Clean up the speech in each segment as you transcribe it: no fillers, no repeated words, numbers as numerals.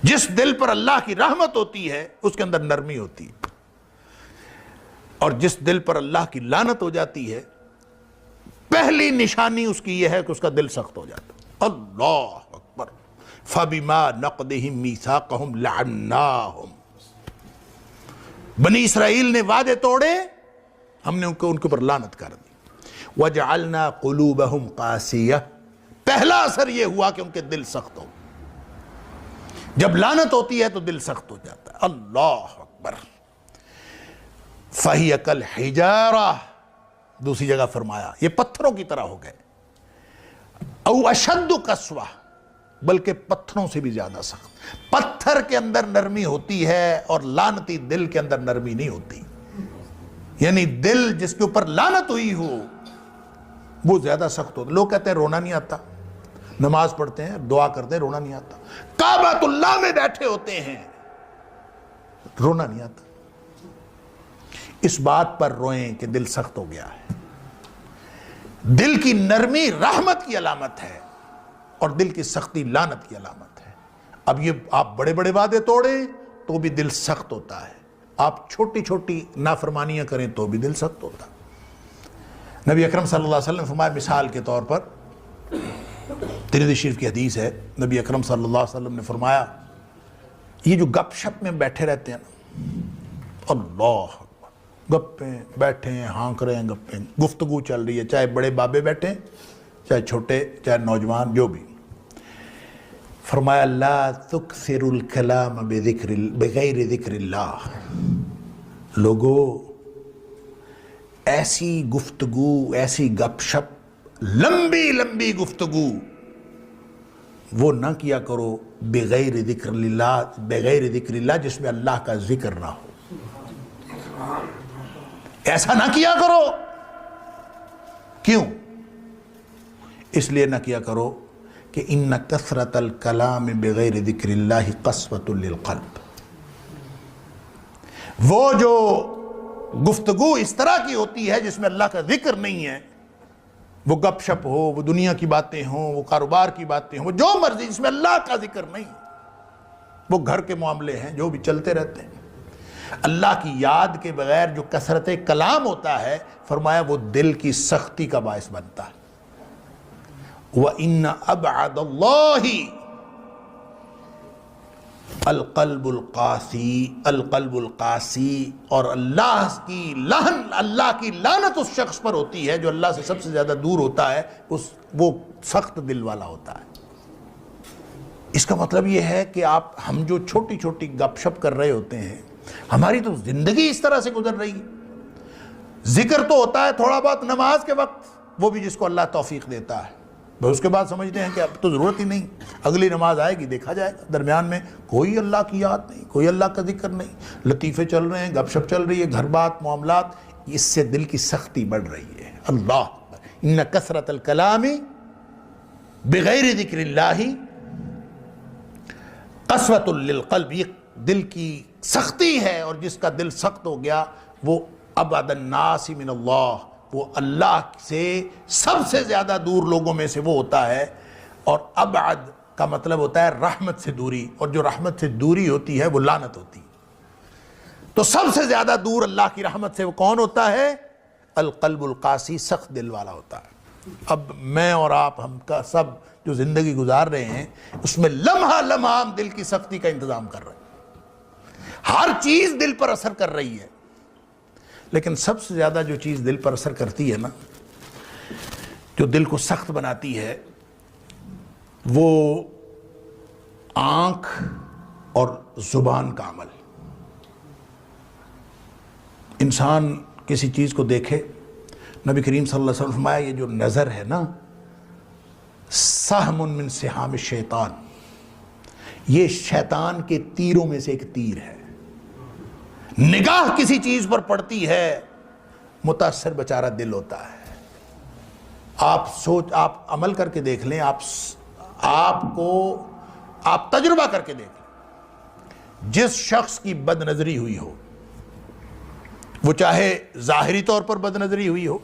جس دل پر اللہ کی رحمت ہوتی ہے اس کے اندر نرمی ہوتی ہے، اور جس دل پر اللہ کی لعنت ہو جاتی ہے پہلی نشانی اس کی یہ ہے کہ اس کا دل سخت ہو جاتا ہے۔ اللہ اکبر۔ فَبِمَا نَقْضِهِمْ مِيثَاقَهُمْ لَعَنَّاهُمْ، بنی اسرائیل نے وعدے توڑے، ہم نے ان کے اوپر لعنت کر دی۔ وَجَعَلْنَا قُلُوبَهُمْ قَاسِيَةً، پہلا اثر یہ ہوا کہ ان کے دل سخت ہو، جب لعنت ہوتی ہے تو دل سخت ہو جاتا ہے۔ اللہ اکبر۔ فَهِيَ كَالْحِجَارَةِ، دوسری جگہ فرمایا یہ پتھروں کی طرح ہو گئے، او اشد قسوہ، بلکہ پتھروں سے بھی زیادہ سخت۔ پتھر کے اندر نرمی ہوتی ہے اور لعنتی دل کے اندر نرمی نہیں ہوتی، یعنی دل جس کے اوپر لعنت ہوئی ہو وہ زیادہ سخت ہوتا۔ لوگ کہتے ہیں رونا نہیں آتا، نماز پڑھتے ہیں دعا کرتے ہیں رونا نہیں آتا، کعبۃ اللہ میں بیٹھے ہوتے ہیں رونا نہیں آتا۔ اس بات پر روئیں کہ دل سخت ہو گیا ہے۔ دل کی نرمی رحمت کی علامت ہے اور دل کی سختی لعنت کی علامت ہے۔ اب یہ آپ بڑے بڑے وعدے توڑیں تو بھی دل سخت ہوتا ہے، آپ چھوٹی چھوٹی نافرمانیاں کریں تو بھی دل سخت ہوتا ہے۔ نبی اکرم صلی اللہ علیہ وسلم نے فرمایا، مثال کے طور پر ترمذی شریف کی حدیث ہے، نبی اکرم صلی اللہ علیہ وسلم نے فرمایا یہ جو گپ شپ میں بیٹھے رہتے ہیں نا، اللہ گپیں بیٹھے ہیں، ہانک رہے ہیں، گپیں گفتگو چل رہی ہے، چاہے بڑے بابے بیٹھے چاہے چھوٹے چاہے نوجوان جو بھی، فرمایا لا تکثر الکلام بغیر ذکر اللہ، لوگو ایسی گفتگو، ایسی گپ شپ، لمبی لمبی گفتگو وہ نہ کیا کرو بغیر ذکر اللہ، جس میں اللہ کا ذکر نہ ہو، ایسا نہ کیا کرو۔ کیوں؟ اس لیے نہ کیا کرو کہ ان کثرت الکلام بغیر ذکر اللہ قسوۃ للقلب، وہ جو گفتگو اس طرح کی ہوتی ہے جس میں اللہ کا ذکر نہیں ہے، وہ گپ شپ ہو، وہ دنیا کی باتیں ہوں، وہ کاروبار کی باتیں ہوں، وہ جو مرضی، جس میں اللہ کا ذکر نہیں، وہ گھر کے معاملے ہیں جو بھی چلتے رہتے ہیں، اللہ کی یاد کے بغیر جو کثرت کلام ہوتا ہے، فرمایا وہ دل کی سختی کا باعث بنتا ہے۔ وَإِنَّ أَبْعَدَ اللَّهِ القلب القاسی، اور اللہ کی لعنت اس شخص پر ہوتی ہے جو اللہ سے سب سے زیادہ دور ہوتا ہے، وہ سخت دل والا ہوتا ہے۔ اس کا مطلب یہ ہے کہ ہم جو چھوٹی چھوٹی گپ شپ کر رہے ہوتے ہیں، ہماری تو زندگی اس طرح سے گزر رہی ہے، ذکر تو ہوتا ہے تھوڑا بہت نماز کے وقت، وہ بھی جس کو اللہ توفیق دیتا ہے، اس کے بعد سمجھتے ہیں کہ اب تو ضرورت ہی نہیں، اگلی نماز آئے گی دیکھا جائے گا، درمیان میں کوئی اللہ کی یاد نہیں، کوئی اللہ کا ذکر نہیں، لطیفے چل رہے ہیں، گپ شپ چل رہی ہے، گھر بات معاملات، اس سے دل کی سختی بڑھ رہی ہے۔ اللہ ان کثرت الکلام بغیر ذکر اللہ قسوۃ للقلب، یہ دل کی سختی ہے، اور جس کا دل سخت ہو گیا وہ ابعد الناس من اللہ، وہ اللہ سے سب سے زیادہ دور لوگوں میں سے وہ ہوتا ہے، اور ابعد کا مطلب ہوتا ہے رحمت سے دوری، اور جو رحمت سے دوری ہوتی ہے وہ لعنت ہوتی ہے۔ تو سب سے زیادہ دور اللہ کی رحمت سے وہ کون ہوتا ہے؟ القلب القاسی، سخت دل والا ہوتا ہے۔ اب میں اور آپ، ہم کا سب جو زندگی گزار رہے ہیں، اس میں لمحہ لمحہ ہم دل کی سختی کا انتظام کر رہے ہیں، ہر چیز دل پر اثر کر رہی ہے، لیکن سب سے زیادہ جو چیز دل پر اثر کرتی ہے نا، جو دل کو سخت بناتی ہے، وہ آنکھ اور زبان کا عمل۔ انسان کسی چیز کو دیکھے، نبی کریم صلی اللہ علیہ وسلم نے فرمایا یہ جو نظر ہے نا، سہم من سہام الشیطان، یہ شیطان کے تیروں میں سے ایک تیر ہے۔ نگاہ کسی چیز پر پڑتی ہے، متاثر بیچارہ دل ہوتا ہے۔ آپ عمل کر کے دیکھ لیں، آپ تجربہ کر کے دیکھ لیں، جس شخص کی بد نظری ہوئی ہو، وہ چاہے ظاہری طور پر بد نظری ہوئی ہو،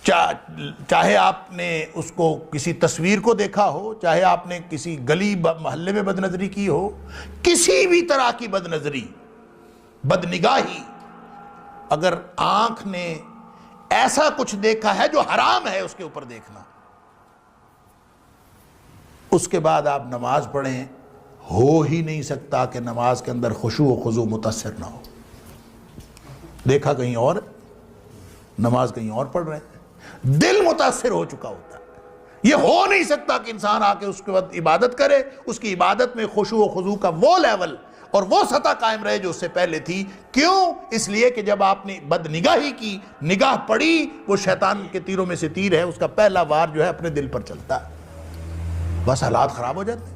چاہے آپ نے اس کو کسی تصویر کو دیکھا ہو، چاہے آپ نے کسی گلی محلے میں بد نظری کی ہو، کسی بھی طرح کی بد نظری، بد نگاہی، اگر آنکھ نے ایسا کچھ دیکھا ہے جو حرام ہے اس کے اوپر دیکھنا، اس کے بعد آپ نماز پڑھیں، ہو ہی نہیں سکتا کہ نماز کے اندر خشوع و خضوع متاثر نہ ہو۔ دیکھا کہیں اور، نماز کہیں اور پڑھ رہے ہیں، دل متاثر ہو چکا ہوتا ہے۔ یہ ہو نہیں سکتا کہ انسان آ کے اس کے بعد عبادت کرے، اس کی عبادت میں خشوع و خضوع کا وہ لیول اور وہ سطح قائم رہے جو اس سے پہلے تھی۔ کیوں؟ اس لیے کہ جب آپ نے بد نگاہی کی، نگاہ پڑی، وہ شیطان کے تیروں میں سے تیر ہے، اس کا پہلا وار جو ہے اپنے دل پر چلتا ہے، بس حالات خراب ہو جاتے ہیں۔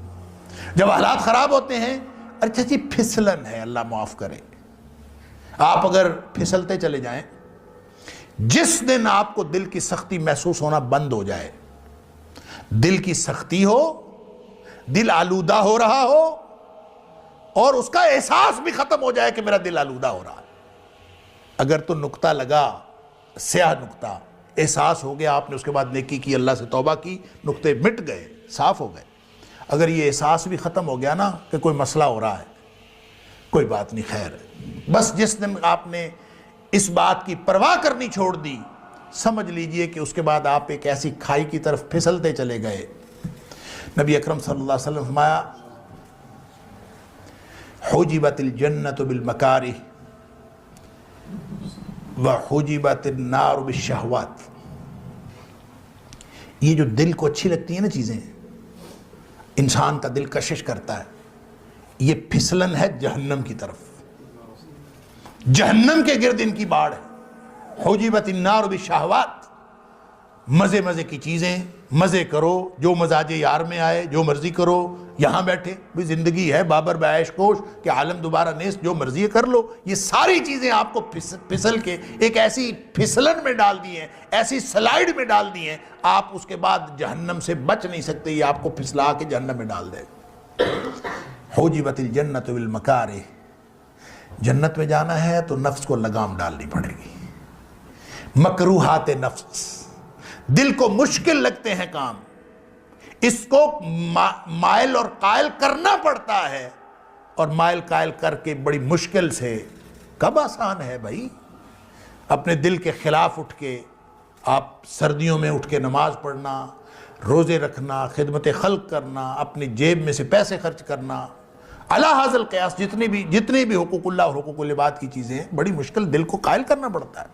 جب حالات خراب ہوتے ہیں، اچھا جی پھسلن ہے، اللہ معاف کرے، آپ اگر پھسلتے چلے جائیں، جس دن آپ کو دل کی سختی محسوس ہونا بند ہو جائے، دل کی سختی ہو، دل آلودہ ہو رہا ہو اور اس کا احساس بھی ختم ہو جائے کہ میرا دل آلودہ ہو رہا ہے، اگر تو نقطہ لگا، سیاہ نقطہ، احساس ہو گیا، آپ نے اس کے بعد نیکی کی، اللہ سے توبہ کی، نقطے مٹ گئے، صاف ہو گئے۔ اگر یہ احساس بھی ختم ہو گیا نا کہ کوئی مسئلہ ہو رہا ہے، کوئی بات نہیں، خیر ہے، بس جس دن آپ نے اس بات کی پرواہ کرنی چھوڑ دی، سمجھ لیجئے کہ اس کے بعد آپ ایک ایسی کھائی کی طرف پھسلتے چلے گئے۔ نبی اکرم صلی اللہ علیہ وسلم فرمایا، حجبت الجنت بالمکارہ وحجبت النار بالشہوات۔ یہ جو دل کو اچھی لگتی ہیں نا چیزیں، انسان کا دل کشش کرتا ہے، یہ پھسلن ہے جہنم کی طرف، جہنم کے گرد ان کی باڑ ہے۔ حجبت النار بالشہوات، مزے مزے کی چیزیں، مزے کرو، جو مزاج یار میں آئے جو مرضی کرو، یہاں بیٹھے بھی زندگی ہے بابر بعیش کوش کہ عالم دوبارہ نیست، جو مرضی کر لو، یہ ساری چیزیں آپ کو پھسل کے ایک ایسی پھسلن میں ڈال دی ہیں، ایسی سلائیڈ میں ڈال دی ہیں، آپ اس کے بعد جہنم سے بچ نہیں سکتے، یہ آپ کو پھسلا کے جہنم میں ڈال دے۔ حجبت الجنت بالمکارہ، جنت میں جانا ہے تو نفس کو لگام ڈالنی پڑے گی، مکروہات نفس، دل کو مشکل لگتے ہیں کام، اس کو مائل اور قائل کرنا پڑتا ہے، اور مائل قائل کر کے بڑی مشکل سے، کب آسان ہے بھائی، اپنے دل کے خلاف اٹھ کے آپ سردیوں میں اٹھ کے نماز پڑھنا، روزے رکھنا، خدمت خلق کرنا، اپنی جیب میں سے پیسے خرچ کرنا، علی ھذا القیاس، جتنے بھی حقوق اللہ اور حقوق العباد کی چیزیں ہیں، بڑی مشکل، دل کو قائل کرنا پڑتا ہے۔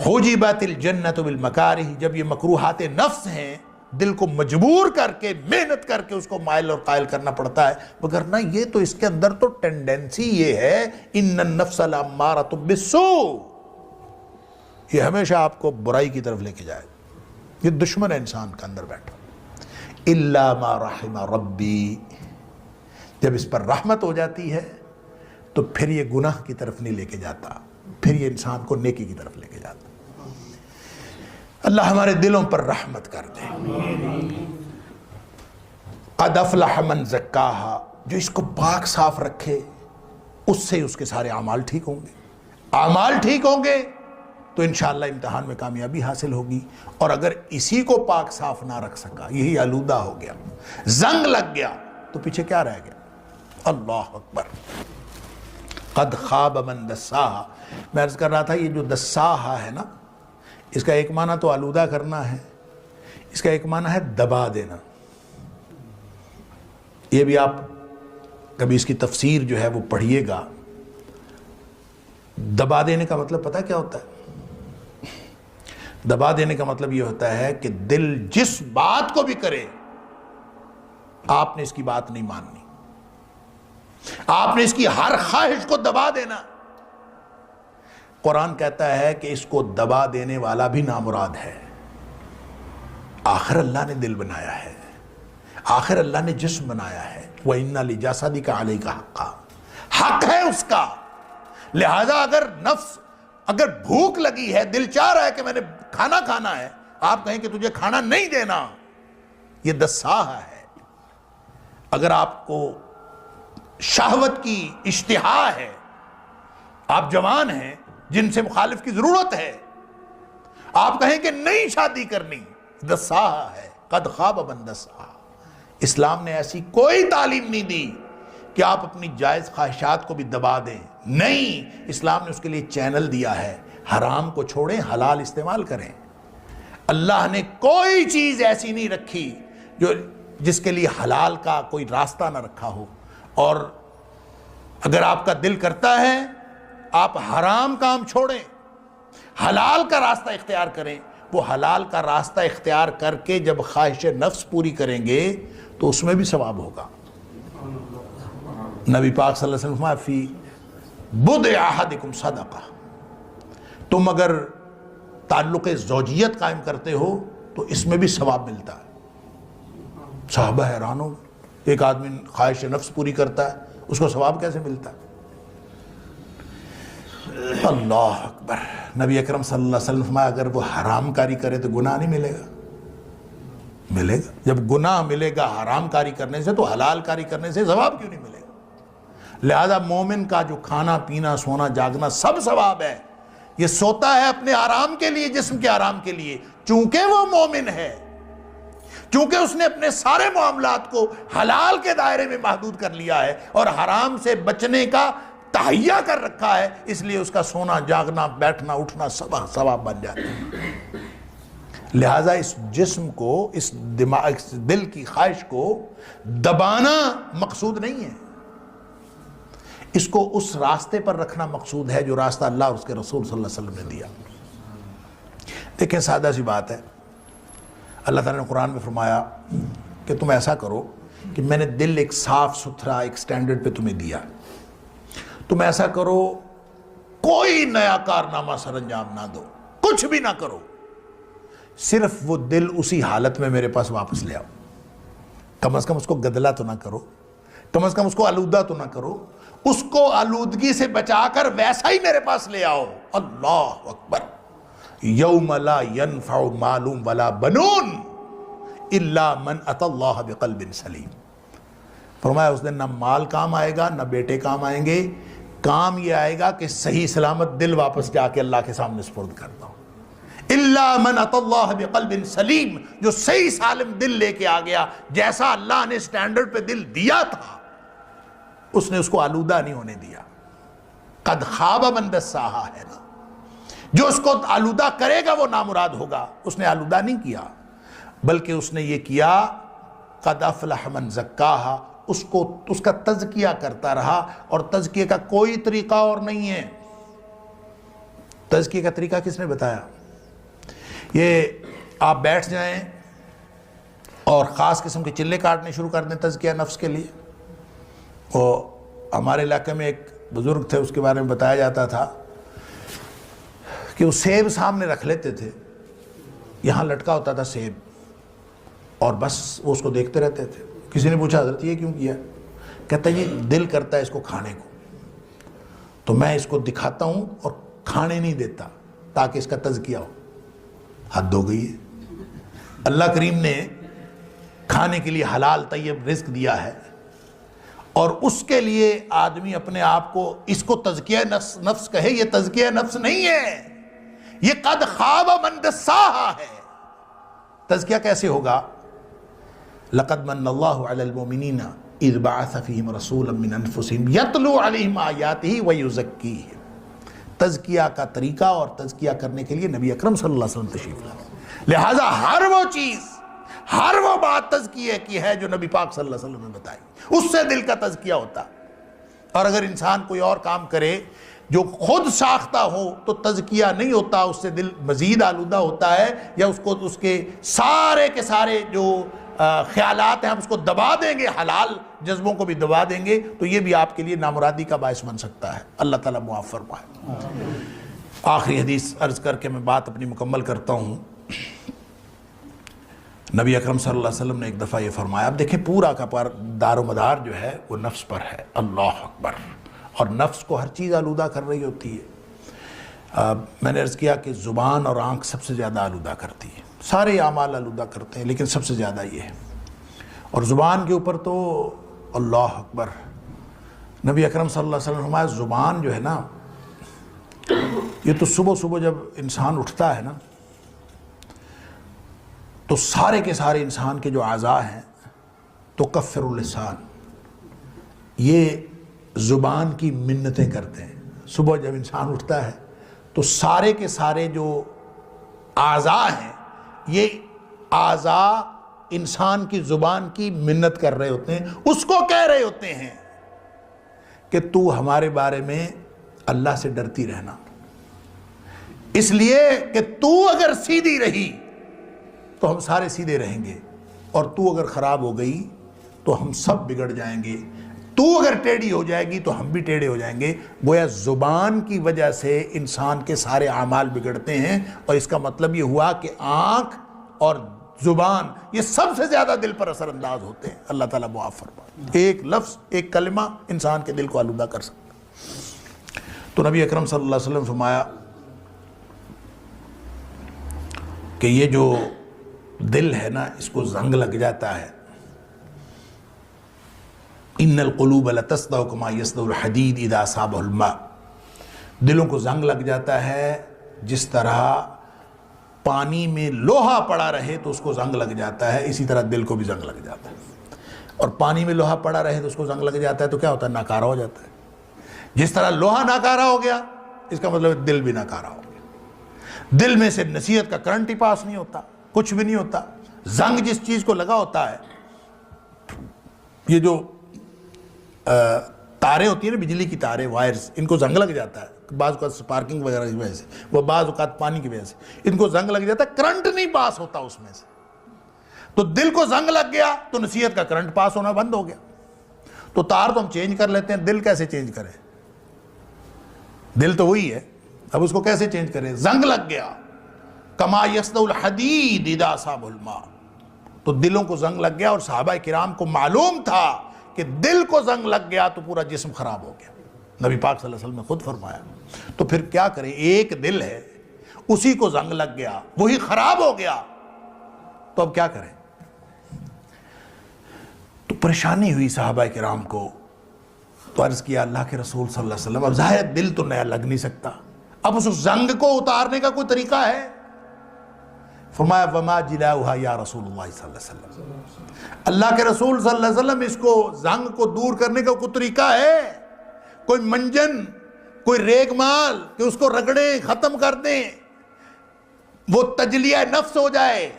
حجبت الجنت بالمکارہ، جب یہ مکروہات نفس ہیں، دل کو مجبور کر کے، محنت کر کے اس کو مائل اور قائل کرنا پڑتا ہے، وگرنہ یہ تو اس کے اندر تو ٹینڈنسی یہ ہے، ان النفس لامارۃ بالسوء، یہ ہمیشہ آپ کو برائی کی طرف لے کے جائے، یہ دشمن ہے انسان کا اندر بیٹھا۔ الا ما رحم ربی، جب اس پر رحمت ہو جاتی ہے تو پھر یہ گناہ کی طرف نہیں لے کے جاتا، پھر یہ انسان کو نیکی کی طرف لے کے جاتا۔ اللہ ہمارے دلوں پر رحمت کر دے۔ قد افلح من زکاہا، جو اس کو پاک صاف رکھے، اس سے اس کے سارے اعمال ٹھیک ہوں گے، اعمال ٹھیک ہوں گے تو انشاءاللہ امتحان میں کامیابی حاصل ہوگی۔ اور اگر اسی کو پاک صاف نہ رکھ سکا، یہی آلودہ ہو گیا، زنگ لگ گیا، تو پیچھے کیا رہ گیا؟ اللہ اکبر۔ قد خواب من دساہا، میں عرض کر رہا تھا یہ جو دساہا ہے نا، اس کا ایک معنی تو آلودہ کرنا ہے، اس کا ایک معنی ہے دبا دینا۔ یہ بھی آپ کبھی اس کی تفسیر جو ہے وہ پڑھیے گا۔ دبا دینے کا مطلب پتہ کیا ہوتا ہے؟ دبا دینے کا مطلب یہ ہوتا ہے کہ دل جس بات کو بھی کرے، آپ نے اس کی بات نہیں ماننی، آپ نے اس کی ہر خواہش کو دبا دینا۔ قرآن کہتا ہے کہ اس کو دبا دینے والا بھی نامراد ہے۔ آخر اللہ نے دل بنایا ہے، آخر اللہ نے جسم بنایا ہے، وَإِنَّ لِجَسَدِكَ عَلَيْكَ حَقًّا، حق ہے اس کا۔ لہذا اگر بھوک لگی ہے، دل چاہ رہا ہے کہ میں نے کھانا کھانا ہے، آپ کہیں کہ تجھے کھانا نہیں دینا، یہ دساہا ہے۔ اگر آپ کو شہوت کی اشتہا ہے، آپ جوان ہیں، جن سے مخالف کی ضرورت ہے، آپ کہیں کہ نہیں شادی کرنی، دساہا ہے، قد خواب من دساہا۔ اسلام نے ایسی کوئی تعلیم نہیں دی کہ آپ اپنی جائز خواہشات کو بھی دبا دیں، نہیں، اسلام نے اس کے لیے چینل دیا ہے، حرام کو چھوڑیں، حلال استعمال کریں۔ اللہ نے کوئی چیز ایسی نہیں رکھی جس کے لیے حلال کا کوئی راستہ نہ رکھا ہو، اور اگر آپ کا دل کرتا ہے آپ حرام کام چھوڑیں، حلال کا راستہ اختیار کریں۔ وہ حلال کا راستہ اختیار کر کے جب خواہش نفس پوری کریں گے تو اس میں بھی ثواب ہوگا۔ نبی پاک صلی اللہ علیہ وسلم فرمایا فی بضع احدکم صدقہ، تم اگر تعلق زوجیت قائم کرتے ہو تو اس میں بھی ثواب ملتا ہے۔ صحابہ حیران ہو، ایک آدمی خواہش نفس پوری کرتا ہے، اس کو ثواب کیسے ملتا ہے؟ اللہ اکبر۔ نبی اکرم صلی اللہ علیہ وسلم فرمایا اگر وہ حرام کاری کرے تو گناہ نہیں ملے گا؟ ملے گا۔ جب گناہ ملے گا حرام کاری کرنے سے تو حلال کاری کرنے سے ثواب کیوں نہیں ملے گا؟ لہذا مومن کا جو کھانا پینا سونا جاگنا سب ثواب ہے۔ یہ سوتا ہے اپنے آرام کے لیے، جسم کے آرام کے لیے، چونکہ وہ مومن ہے، چونکہ اس نے اپنے سارے معاملات کو حلال کے دائرے میں محدود کر لیا ہے اور حرام سے بچنے کا تہیہ کر رکھا ہے، اس لیے اس کا سونا جاگنا بیٹھنا اٹھنا سب ثواب بن جاتا ہے۔ لہٰذا اس جسم کو، اس دماغ، اس دل کی خواہش کو دبانا مقصود نہیں ہے، اس کو اس راستے پر رکھنا مقصود ہے جو راستہ اللہ اور اس کے رسول صلی اللہ علیہ وسلم نے دیا۔ دیکھیں سادہ سی بات ہے، اللہ تعالیٰ نے قرآن میں فرمایا کہ تم ایسا کرو کہ میں نے دل ایک صاف ستھرا ایک سٹینڈرڈ پہ تمہیں دیا، تم ایسا کرو کوئی نیا کارنامہ سر انجام نہ دو، کچھ بھی نہ کرو، صرف وہ دل اسی حالت میں میرے پاس واپس لے آؤ۔ کم از کم اس کو گدلہ تو نہ کرو، کم از کم اس کو آلودہ تو نہ کرو، اس کو آلودگی سے بچا کر ویسا ہی میرے پاس لے آؤ۔ اللہ اکبر۔ یوم لا ینفع مال ولا بنون الا من اتی اللہ بقلب سلیم۔ فرمایا اس دن نہ مال کام آئے گا نہ بیٹے کام آئیں گے، کام یہ آئے گا کہ صحیح سلامت دل واپس جا کے اللہ کے سامنے سپرد کرتا ہوں۔ الا من اتی اللہ بقلب سلیم، جو صحیح سالم دل لے کے آ گیا، جیسا اللہ نے سٹینڈرڈ پہ دل دیا تھا اس نے اس کو آلودہ نہیں ہونے دیا۔ قد خواب من دساہا ہے نا، جو اس کو آلودہ کرے گا وہ نامراد ہوگا، اس نے آلودہ نہیں کیا، بلکہ اس نے یہ کیا قد افلح من زکاہا، اس کا تزکیہ کرتا رہا، اور تزکیہ کا کوئی طریقہ اور نہیں ہے۔ تزکیہ کا طریقہ کس نے بتایا؟ یہ آپ بیٹھ جائیں اور خاص قسم کے چلے کاٹنے شروع کر دیں تزکیہ نفس کے لیے۔ وہ ہمارے علاقے میں ایک بزرگ تھے، اس کے بارے میں بتایا جاتا تھا کہ وہ سیب سامنے رکھ لیتے تھے، یہاں لٹکا ہوتا تھا سیب، اور بس وہ اس کو دیکھتے رہتے تھے۔ کسی نے پوچھا حضرت یہ کیوں کیا؟ کہتا ہے یہ دل کرتا ہے اس کو کھانے کو، تو میں اس کو دکھاتا ہوں اور کھانے نہیں دیتا تاکہ اس کا تزکیہ ہو۔ حد ہو گئی ہے۔ اللہ کریم نے کھانے کے لیے حلال طیب رزق دیا ہے، اور اس کے لیے آدمی اپنے آپ کو، اس کو تزکیہ نفس کہے، یہ تزکیہ نفس نہیں ہے، یہ قد خواب من دساہا ہے۔ تزکیہ کیسے ہوگا؟ لقد من اللہ علی المؤمنین اذ بعث فیہم رسولا من انفسہم یتلو علیہم آیاتہ ویزکیہم۔ تزکیہ کا طریقہ اور تزکیہ کرنے کے لیے نبی اکرم صلی اللہ علیہ وسلم تشریف لائے۔ لہٰذا ہر وہ چیز، ہر وہ بات تزکیہ کی ہے جو نبی پاک صلی اللہ علیہ وسلم نے بتائی، اس سے دل کا تزکیہ ہوتا۔ اور اگر انسان کوئی اور کام کرے جو خود ساختہ ہو تو تزکیہ نہیں ہوتا، اس سے دل مزید آلودہ ہوتا ہے، یا اس کو اس کے سارے جو خیالات ہیں ہم اس کو دبا دیں گے، حلال جذبوں کو بھی دبا دیں گے، تو یہ بھی آپ کے لیے نامرادی کا باعث بن سکتا ہے۔ اللہ تعالیٰ معاف فرمائے۔ آخری حدیث عرض کر کے میں بات اپنی مکمل کرتا ہوں۔ نبی اکرم صلی اللہ علیہ وسلم نے ایک دفعہ یہ فرمایا، اب دیکھیں پورا کا دار و مدار جو ہے وہ نفس پر ہے۔ اللہ اکبر۔ اور نفس کو ہر چیز آلودہ کر رہی ہوتی ہے۔ میں نے عرض کیا کہ زبان اور آنکھ سب سے زیادہ آلودہ کرتی ہے، سارے اعمال آلودہ کرتے ہیں لیکن سب سے زیادہ یہ ہے۔ اور زبان کے اوپر تو اللہ اکبر، نبی اکرم صلی اللہ علیہ وسلم فرمایا زبان جو ہے نا، یہ تو صبح صبح جب انسان اٹھتا ہے نا تو سارے کے سارے انسان کے جو اعضاء ہیں تو کفر اللسان، یہ زبان کی منتیں کرتے ہیں۔ صبح جب انسان اٹھتا ہے تو سارے کے سارے جو اعضاء ہیں یہ اعضاء انسان کی زبان کی منت کر رہے ہوتے ہیں، اس کو کہہ رہے ہوتے ہیں کہ تو ہمارے بارے میں اللہ سے ڈرتی رہنا، اس لیے کہ تو اگر سیدھی رہی تو ہم سارے سیدھے رہیں گے، اور تو اگر خراب ہو گئی تو ہم سب بگڑ جائیں گے، تو اگر ٹیڑھی ہو جائے گی تو ہم بھی ٹیڑھے ہو جائیں گے۔ گویا زبان کی وجہ سے انسان کے سارے اعمال بگڑتے ہیں، اور اس کا مطلب یہ ہوا کہ آنکھ اور زبان یہ سب سے زیادہ دل پر اثر انداز ہوتے ہیں۔ اللہ تعالیٰ معاف فرمائے، ایک لفظ ایک کلمہ انسان کے دل کو آلودہ کر سکتا ہے۔ تو نبی اکرم صلی اللہ علیہ وسلم فرمایا کہ یہ جو دل ہے نا، اس کو زنگ لگ جاتا ہے۔ ان القلوب لتصدع کما یصدع الحدید اذا اصابہ الماء، دلوں کو زنگ لگ جاتا ہے جس طرح پانی میں لوہا پڑا رہے تو اس کو زنگ لگ جاتا ہے، اسی طرح دل کو بھی زنگ لگ جاتا ہے۔ اور پانی میں لوہا پڑا رہے تو اس کو زنگ لگ جاتا ہے تو کیا ہوتا ہے؟ ناکارہ ہو جاتا ہے۔ جس طرح لوہا ناکارہ ہو گیا، اس کا مطلب دل بھی ناکارہ ہو گیا۔ دل میں سے نصیحت کا کرنٹ ہی پاس نہیں ہوتا، کچھ بھی نہیں ہوتا۔ زنگ جس چیز کو لگا ہوتا ہے، یہ جو تاریں ہوتی ہیں نا، بجلی کی تاریں، وائرز، ان کو زنگ لگ جاتا ہے، بعض اوقات سپارکنگ وغیرہ کی وجہ سے، وہ بعض اوقات پانی کی وجہ سے ان کو زنگ لگ جاتا ہے، کرنٹ نہیں پاس ہوتا اس میں سے۔ تو دل کو زنگ لگ گیا تو نصیحت کا کرنٹ پاس ہونا بند ہو گیا۔ تو تار تو ہم چینج کر لیتے ہیں، دل کیسے چینج کریں؟ دل تو وہی ہے، اب اس کو کیسے چینج کریں؟ زنگ لگ گیا، کما یصدع الحدید اذا اصابہ الماء، تو دلوں کو زنگ لگ گیا۔ اور صحابہ کرام کو معلوم تھا کہ دل کو زنگ لگ گیا تو پورا جسم خراب ہو گیا، نبی پاک صلی اللہ علیہ وسلم نے خود فرمایا۔ تو پھر کیا کریں؟ ایک دل ہے، اسی کو زنگ لگ گیا، وہی خراب ہو گیا، تو اب کیا کریں؟ تو پریشانی ہوئی صحابہ کرام کو، تو عرض کیا اللہ کے رسول صلی اللہ علیہ وسلم، اب ظاہر دل تو نیا لگ نہیں سکتا، اب اس زنگ کو اتارنے کا کوئی طریقہ ہے؟ فرمایا وما جلاؤہا یا رسول اللہ صلی اللہ علیہ وسلم، اللہ کے رسول صلی اللہ علیہ وسلم، اس کو زنگ کو دور کرنے کا کوئی طریقہ ہے؟ کوئی منجن، کوئی ریگ مال کہ اس کو رگڑیں، ختم کر دیں، وہ تجلیہ نفس ہو جائے،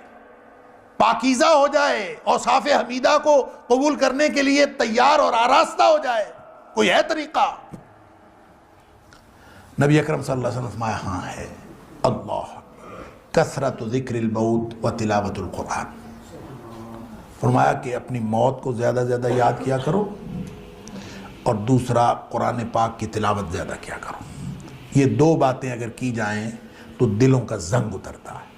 پاکیزہ ہو جائے، اوصاف حمیدہ کو قبول کرنے کے لیے تیار اور آراستہ ہو جائے؟ کوئی ہے طریقہ؟ نبی اکرم صلی اللہ علیہ وسلم فرمایا ہاں ہے، اللہ کثرت ذکر الموت و تلاوت القرآن، فرمایا کہ اپنی موت کو زیادہ زیادہ یاد کیا کرو، اور دوسرا قرآن پاک کی تلاوت زیادہ کیا کرو۔ یہ دو باتیں اگر کی جائیں تو دلوں کا زنگ اترتا ہے۔